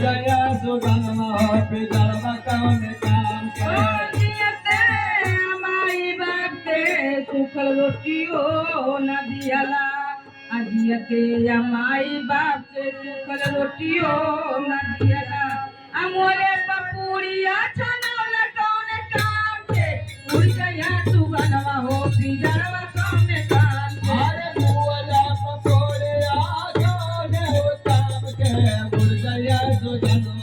गया सुगनमा हो पिजड़वा कौन काम के माई बापते सुखल रोटियो न दियला अजियते माई बापते सुखल रोटियो न दियला अमोरे पपूरिया छनौल कौन काम के उड़ गया सुगनमा हो पिजड़वा कौन काम के अरे मुअला पकोड़े आ कौन हो काम के उड़ गया सुगनमा